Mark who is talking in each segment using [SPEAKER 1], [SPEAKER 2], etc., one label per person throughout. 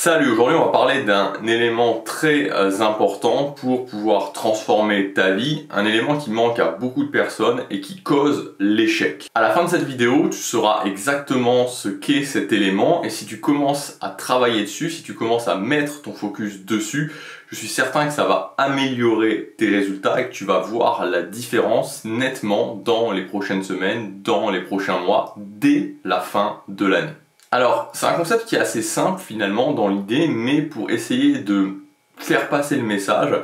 [SPEAKER 1] Salut, aujourd'hui on va parler d'un élément très important pour pouvoir transformer ta vie, un élément qui manque à beaucoup de personnes et qui cause l'échec. À la fin de cette vidéo, tu sauras exactement ce qu'est cet élément et si tu commences à travailler dessus, si tu commences à mettre ton focus dessus, je suis certain que ça va améliorer tes résultats et que tu vas voir la différence nettement dans les prochaines semaines, dans les prochains mois, dès la fin de l'année. Alors, c'est un concept qui est assez simple finalement dans l'idée, mais pour essayer de faire passer le message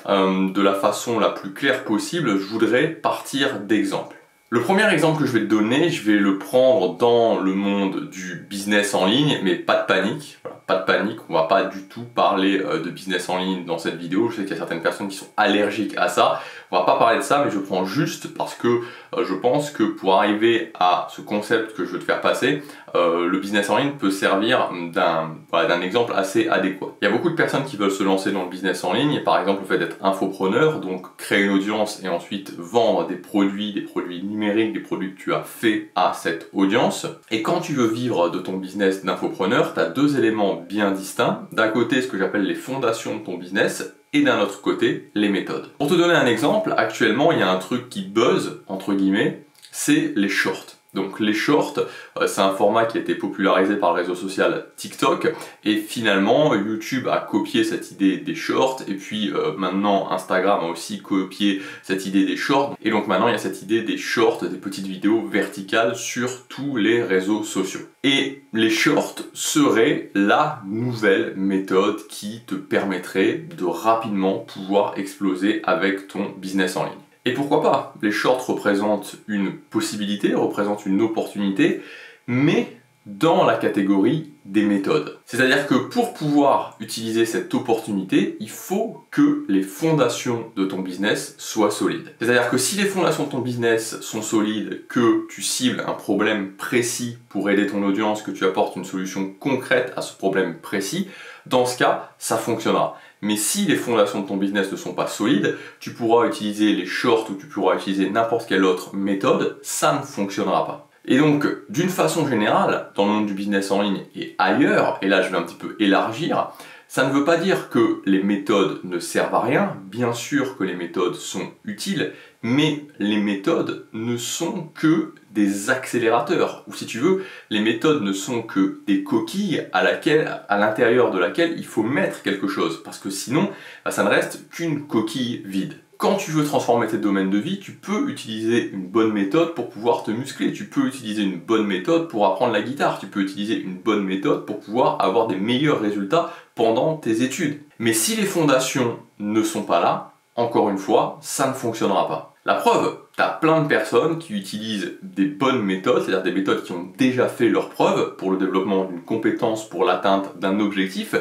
[SPEAKER 1] de la façon la plus claire possible, je voudrais partir d'exemples. Le premier exemple que je vais te donner, je vais le prendre dans le monde du business en ligne, mais pas de panique. Voilà, pas de panique, on va pas du tout parler de business en ligne dans cette vidéo. Je sais qu'il y a certaines personnes qui sont allergiques à ça. On va pas parler de ça, mais je prends juste parce que je pense que pour arriver à ce concept que je veux te faire passer, le business en ligne peut servir d'un exemple assez adéquat. Il y a beaucoup de personnes qui veulent se lancer dans le business en ligne, et par exemple le fait d'être infopreneur, donc créer une audience et ensuite vendre des produits numériques, des produits que tu as fait à cette audience. Et quand tu veux vivre de ton business d'infopreneur, tu as deux éléments bien distincts. D'un côté, ce que j'appelle les fondations de ton business, et d'un autre côté, les méthodes. Pour te donner un exemple, actuellement, il y a un truc qui buzz, entre guillemets, c'est les shorts. Donc les shorts, c'est un format qui a été popularisé par le réseau social TikTok et finalement YouTube a copié cette idée des shorts et puis maintenant Instagram a aussi copié cette idée des shorts et donc maintenant il y a cette idée des shorts, des petites vidéos verticales sur tous les réseaux sociaux. Et les shorts seraient la nouvelle méthode qui te permettrait de rapidement pouvoir exploser avec ton business en ligne. Et pourquoi pas? Les shorts représentent une possibilité, représentent une opportunité, mais dans la catégorie des méthodes. C'est-à-dire que pour pouvoir utiliser cette opportunité, il faut que les fondations de ton business soient solides. C'est-à-dire que si les fondations de ton business sont solides, que tu cibles un problème précis pour aider ton audience, que tu apportes une solution concrète à ce problème précis, dans ce cas, ça fonctionnera. Mais si les fondations de ton business ne sont pas solides, tu pourras utiliser les shorts ou tu pourras utiliser n'importe quelle autre méthode, ça ne fonctionnera pas. Et donc, d'une façon générale, dans le monde du business en ligne et ailleurs, et là je vais un petit peu élargir, ça ne veut pas dire que les méthodes ne servent à rien, bien sûr que les méthodes sont utiles, mais les méthodes ne sont que des accélérateurs, ou si tu veux, les méthodes ne sont que des coquilles à l'intérieur de laquelle il faut mettre quelque chose, parce que sinon, ça ne reste qu'une coquille vide. Quand tu veux transformer tes domaines de vie, tu peux utiliser une bonne méthode pour pouvoir te muscler, tu peux utiliser une bonne méthode pour apprendre la guitare, tu peux utiliser une bonne méthode pour pouvoir avoir des meilleurs résultats pendant tes études. Mais si les fondations ne sont pas là, encore une fois, ça ne fonctionnera pas. La preuve, tu as plein de personnes qui utilisent des bonnes méthodes, c'est-à-dire des méthodes qui ont déjà fait leurs preuves pour le développement d'une compétence, pour l'atteinte d'un objectif,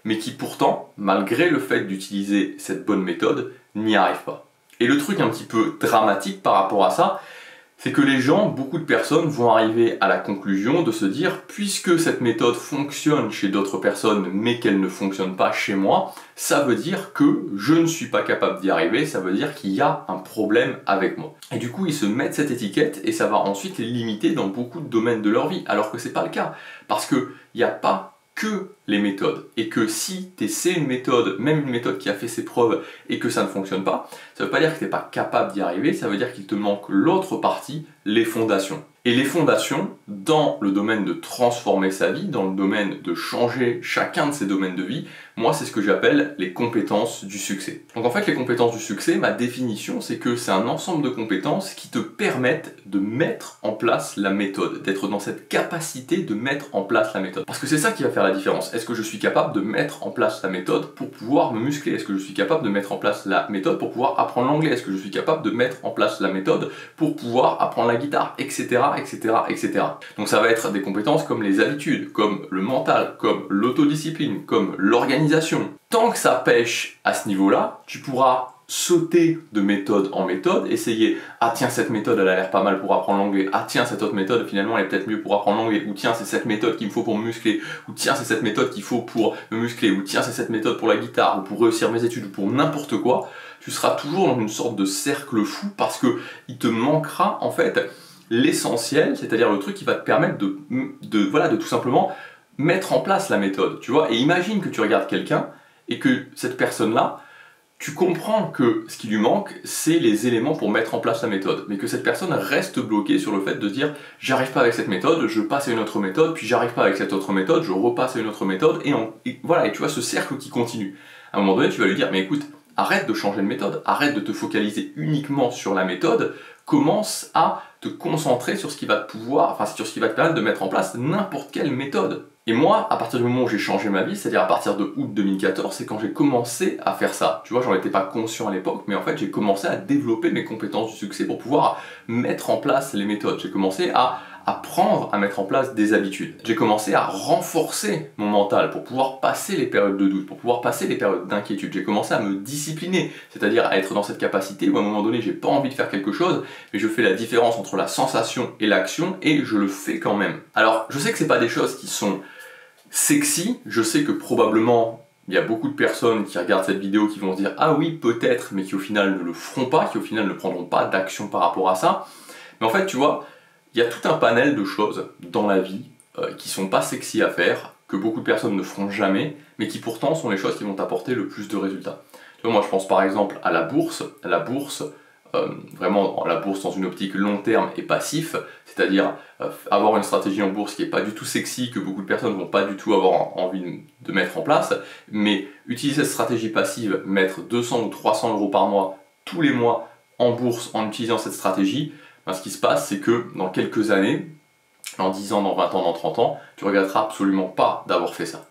[SPEAKER 1] mais qui pourtant, malgré le fait d'utiliser cette bonne méthode, n'y arrivent pas. Et le truc un petit peu dramatique par rapport à ça, c'est que les gens, beaucoup de personnes vont arriver à la conclusion de se dire puisque cette méthode fonctionne chez d'autres personnes mais qu'elle ne fonctionne pas chez moi, ça veut dire que je ne suis pas capable d'y arriver, ça veut dire qu'il y a un problème avec moi. Et du coup, ils se mettent cette étiquette et ça va ensuite les limiter dans beaucoup de domaines de leur vie, alors que c'est pas le cas. Parce qu'il n'y a pas que les méthodes, et que si tu essaies une méthode, même une méthode qui a fait ses preuves et que ça ne fonctionne pas, ça ne veut pas dire que tu n'es pas capable d'y arriver, ça veut dire qu'il te manque l'autre partie, les fondations. Et les fondations, dans le domaine de transformer sa vie, dans le domaine de changer chacun de ses domaines de vie, moi c'est ce que j'appelle les compétences du succès. Donc en fait les compétences du succès, ma définition c'est que c'est un ensemble de compétences qui te permettent de mettre en place la méthode, d'être dans cette capacité de mettre en place la méthode. Parce que c'est ça qui va faire la différence. Est-ce que je suis capable de mettre en place la méthode pour pouvoir me muscler? Est-ce que je suis capable de mettre en place la méthode pour pouvoir apprendre l'anglais? Est-ce que je suis capable de mettre en place la méthode pour pouvoir apprendre la guitare, etc., etc., etc. Donc ça va être des compétences comme les habitudes, comme le mental, comme l'autodiscipline, comme l'organisation. Tant que ça pêche à ce niveau-là, tu pourras sauter de méthode en méthode, essayer ah tiens cette méthode elle a l'air pas mal pour apprendre l'anglais, ah tiens cette autre méthode finalement elle est peut-être mieux pour apprendre l'anglais, ou tiens c'est cette méthode qu'il me faut pour me muscler, ou tiens c'est cette méthode qu'il faut pour me muscler, ou tiens c'est cette méthode pour la guitare, ou pour réussir mes études, ou pour n'importe quoi. Tu seras toujours dans une sorte de cercle fou parce que il te manquera en fait l'essentiel, c'est-à-dire le truc qui va te permettre de tout simplement mettre en place la méthode, tu vois. Et imagine que tu regardes quelqu'un et que cette personne-là, tu comprends que ce qui lui manque, c'est les éléments pour mettre en place la méthode. Mais que cette personne reste bloquée sur le fait de dire « j'arrive pas avec cette méthode, je passe à une autre méthode, puis j'arrive pas avec cette autre méthode, je repasse à une autre méthode, et voilà, et tu vois ce cercle qui continue. » À un moment donné, tu vas lui dire « mais écoute, arrête de changer de méthode, arrête de te focaliser uniquement sur la méthode, commence à te concentrer sur ce qui va te sur ce qui va te permettre de mettre en place n'importe quelle méthode. » Et moi, à partir du moment où j'ai changé ma vie, c'est-à-dire à partir de août 2014, c'est quand j'ai commencé à faire ça. Tu vois, j'en étais pas conscient à l'époque, mais en fait, j'ai commencé à développer mes compétences du succès pour pouvoir mettre en place les méthodes. J'ai commencé à apprendre à mettre en place des habitudes. J'ai commencé à renforcer mon mental pour pouvoir passer les périodes de doute, pour pouvoir passer les périodes d'inquiétude. J'ai commencé à me discipliner, c'est-à-dire à être dans cette capacité où à un moment donné, j'ai pas envie de faire quelque chose, mais je fais la différence entre la sensation et l'action et je le fais quand même. Alors, je sais que c'est pas des choses qui sont sexy, je sais que probablement il y a beaucoup de personnes qui regardent cette vidéo qui vont se dire « ah oui, peut-être », mais qui au final ne le feront pas, qui au final ne prendront pas d'action par rapport à ça. Mais en fait, tu vois, il y a tout un panel de choses dans la vie qui sont pas sexy à faire, que beaucoup de personnes ne feront jamais, mais qui pourtant sont les choses qui vont t'apporter le plus de résultats. Tu vois, moi je pense par exemple à la bourse. Vraiment la bourse dans une optique long terme et passif, c'est-à-dire avoir une stratégie en bourse qui n'est pas du tout sexy, que beaucoup de personnes ne vont pas du tout avoir envie de mettre en place, mais utiliser cette stratégie passive, mettre 200 ou 300 euros par mois, tous les mois, en bourse en utilisant cette stratégie, ben, ce qui se passe c'est que dans quelques années, dans 10 ans, dans 20 ans, dans 30 ans, tu ne regretteras absolument pas d'avoir fait ça.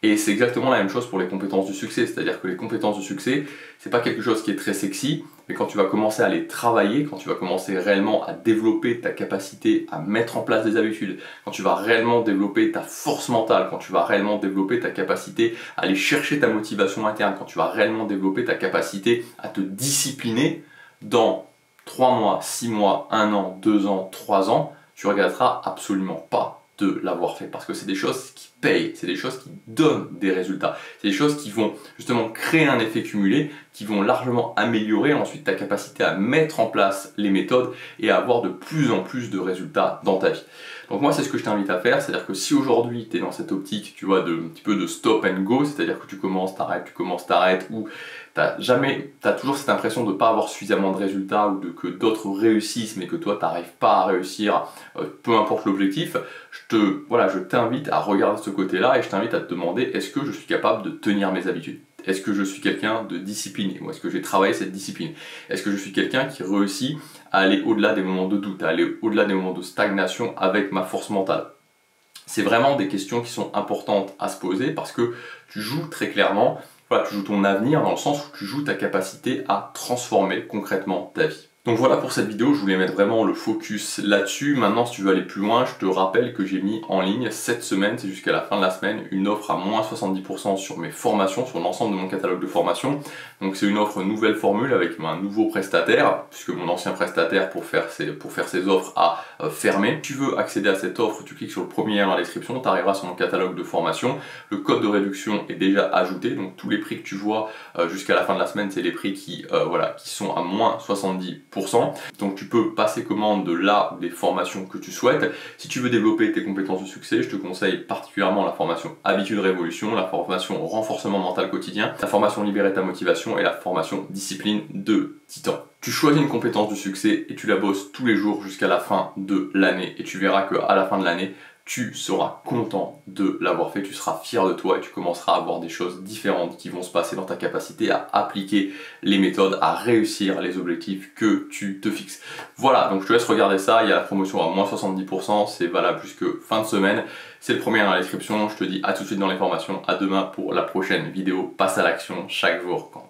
[SPEAKER 1] Et c'est exactement la même chose pour les compétences du succès, c'est-à-dire que les compétences du succès, c'est pas quelque chose qui est très sexy, mais quand tu vas commencer à les travailler, quand tu vas commencer réellement à développer ta capacité à mettre en place des habitudes, quand tu vas réellement développer ta force mentale, quand tu vas réellement développer ta capacité à aller chercher ta motivation interne, quand tu vas réellement développer ta capacité à te discipliner, dans 3 mois, 6 mois, 1 an, 2 ans, 3 ans, tu regretteras absolument pas de l'avoir fait, parce que c'est des choses qui payent, c'est des choses qui donnent des résultats, c'est des choses qui vont justement créer un effet cumulé, qui vont largement améliorer ensuite ta capacité à mettre en place les méthodes et à avoir de plus en plus de résultats dans ta vie. Donc moi c'est ce que je t'invite à faire, c'est-à-dire que si aujourd'hui tu es dans cette optique, tu vois, un petit peu de stop and go, c'est-à-dire que tu commences, t'arrêtes, ou t'as toujours cette impression de ne pas avoir suffisamment de résultats ou que d'autres réussissent mais que toi tu n'arrives pas à réussir, peu importe l'objectif, je t'invite à regarder ce côté-là et je t'invite à te demander est-ce que je suis capable de tenir mes habitudes? Est-ce que je suis quelqu'un de discipliné? Ou est-ce que j'ai travaillé cette discipline? Est-ce que je suis quelqu'un qui réussit à aller au-delà des moments de doute, à aller au-delà des moments de stagnation avec ma force mentale? C'est vraiment des questions qui sont importantes à se poser parce que tu joues très clairement, voilà, tu joues ton avenir dans le sens où tu joues ta capacité à transformer concrètement ta vie. Donc voilà pour cette vidéo, je voulais mettre vraiment le focus là-dessus. Maintenant, si tu veux aller plus loin, je te rappelle que j'ai mis en ligne cette semaine, c'est jusqu'à la fin de la semaine, une offre à moins 70% sur mes formations, sur l'ensemble de mon catalogue de formations. Donc c'est une offre nouvelle formule avec un nouveau prestataire, puisque mon ancien prestataire pour faire ses offres a fermé. Si tu veux accéder à cette offre, tu cliques sur le premier lien dans la description, tu arriveras sur mon catalogue de formation. Le code de réduction est déjà ajouté, donc tous les prix que tu vois jusqu'à la fin de la semaine, c'est les prix qui sont à moins 70%. Donc tu peux passer commande de là des formations que tu souhaites. Si tu veux développer tes compétences de succès, je te conseille particulièrement la formation Habitude Révolution, la formation Renforcement Mental Quotidien, la formation Libérer ta motivation et la formation Discipline de Titan. Tu choisis une compétence du succès et tu la bosses tous les jours jusqu'à la fin de l'année et tu verras qu'à la fin de l'année, tu seras content de l'avoir fait, tu seras fier de toi et tu commenceras à voir des choses différentes qui vont se passer dans ta capacité à appliquer les méthodes, à réussir les objectifs que tu te fixes. Voilà, donc je te laisse regarder ça, il y a la promotion à moins 70%, c'est valable jusque fin de semaine, c'est le premier dans la description, je te dis à tout de suite dans les formations, à demain pour la prochaine vidéo, passe à l'action, chaque jour compte.